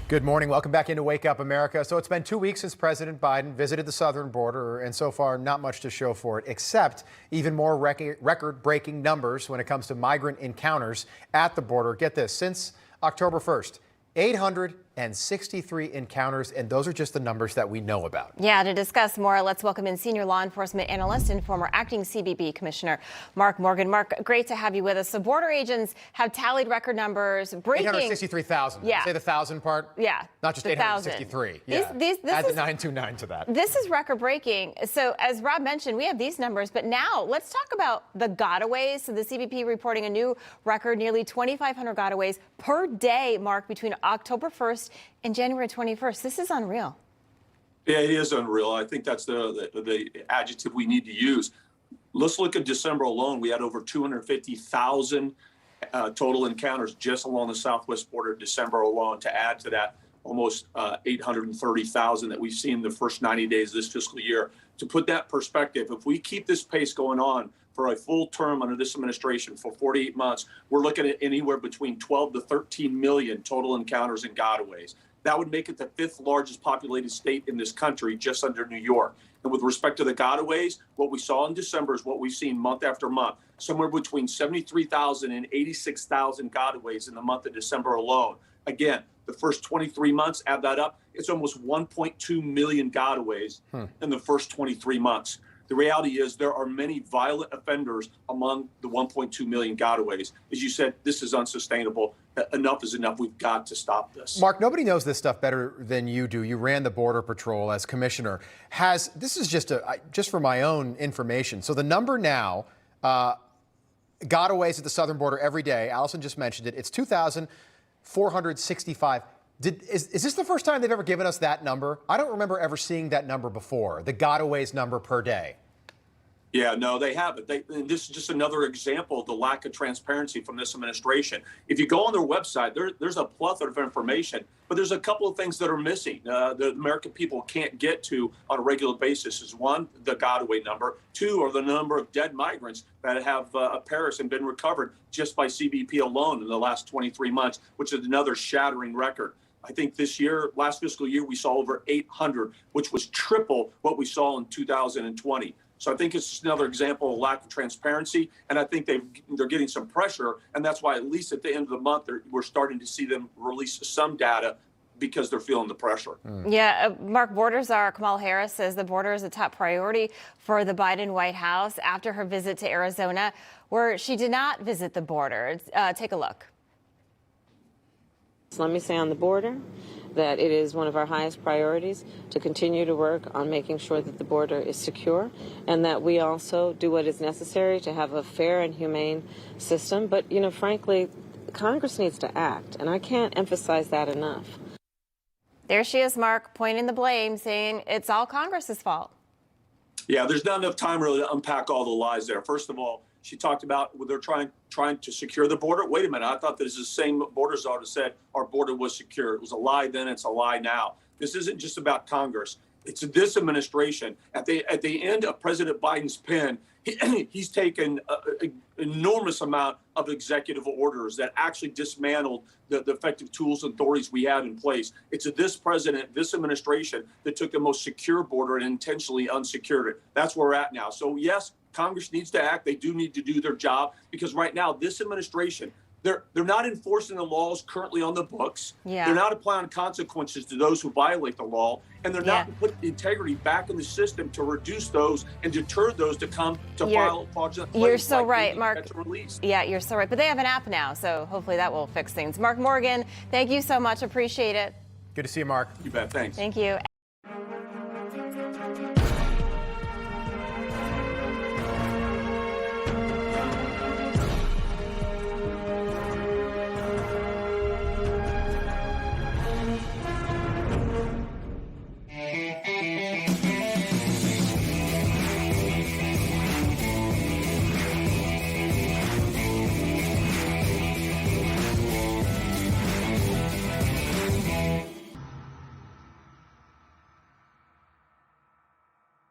Good morning. Welcome back into Wake Up America. So it's been 2 weeks since President Biden visited the southern border, and so far not much to show for it, except even more record-breaking numbers when it comes to migrant encounters at the border. Get this, since October 1st, 863 encounters, and those are just the numbers that we know about. Yeah, to discuss more, let's welcome in senior law enforcement analyst and former acting CBP Commissioner Mark Morgan. Mark, great to have you with us. So border agents have tallied record numbers, breaking 863,000. Yeah. Say the 1,000 part? Yeah. Not just 863. Yeah. Add the 929 to that. This is record breaking. So as Rob mentioned, we have these numbers, but now let's talk about the gotaways. So the CBP reporting a new record, nearly 2,500 gotaways per day, Mark, between October 1st and January 21st. This is unreal. Yeah, it is unreal. I think that's the adjective we need to use. Let's look at December alone. We had over 250,000 total encounters just along the southwest border, December alone. To add to that, almost 830,000 that we've seen the first 90 days of this fiscal year. To put that in perspective, if we keep this pace going on for a full term under this administration for 48 months, we're looking at anywhere between 12 to 13 million total encounters and gotaways. That would make it the 5th largest populated state in this country, just under New York. And with respect to the gotaways, what we saw in December is what we've seen month after month, somewhere between 73,000 and 86,000 gotaways in the month of December alone. Again, the first 23 months, add that up, it's almost 1.2 million gotaways in the first 23 months. The reality is there are many violent offenders among the 1.2 million gotaways. As you said, this is unsustainable. Enough is enough. We've got to stop this. Mark, nobody knows this stuff better than you do. You ran the Border Patrol as commissioner. This is just for my own information. So the number now, gotaways at the southern border every day, Allison just mentioned it, it's 2,465. Is this the first time they've ever given us that number? I don't remember ever seeing that number before, the gotaways number per day. Yeah, no, they haven't. This is just another example of the lack of transparency from this administration. If you go on their website, there's a plethora of information, but there's a couple of things that are missing. The American people can't get to on a regular basis is one, the gotaway number. Two, are the number of dead migrants that have perished and been recovered just by CBP alone in the last 23 months, which is another shattering record. I think this year, last fiscal year, we saw over 800, which was triple what we saw in 2020. So I think it's just another example of lack of transparency, and I think they're getting some pressure, and that's why at least at the end of the month, we're starting to see them release some data because they're feeling the pressure. Yeah, Mark, Kamala Harris says the border is a top priority for the Biden White House after her visit to Arizona, where she did not visit the border. Take a look. Let me say on the border that it is one of our highest priorities to continue to work on making sure that the border is secure and that we also do what is necessary to have a fair and humane system. But, you know, frankly, Congress needs to act, and I can't emphasize that enough. There she is, Mark, pointing the blame, saying it's all Congress's fault. Yeah, there's not enough time really to unpack all the lies there. First of all, she talked about they're trying to secure the border. Wait a minute, I thought this is the same border czar that said our border was secure. It was a lie then, it's a lie now. This isn't just about Congress. It's this administration. At the end of President Biden's pen, he's taken an enormous amount of executive orders that actually dismantled the effective tools and authorities we have in place. It's this president, this administration that took the most secure border and intentionally unsecured it. That's where we're at now. So yes, Congress needs to act. They do need to do their job because right now, this administration, they're not enforcing the laws currently on the books. Yeah. They're not applying consequences to those who violate the law, and they're not putting integrity back in the system to reduce those and deter those to come to file fraudulent claims. You're so right, Mark. Yeah, you're so right. But they have an app now, so hopefully that will fix things. Mark Morgan, thank you so much. Appreciate it. Good to see you, Mark. You bet. Thanks. Thank you.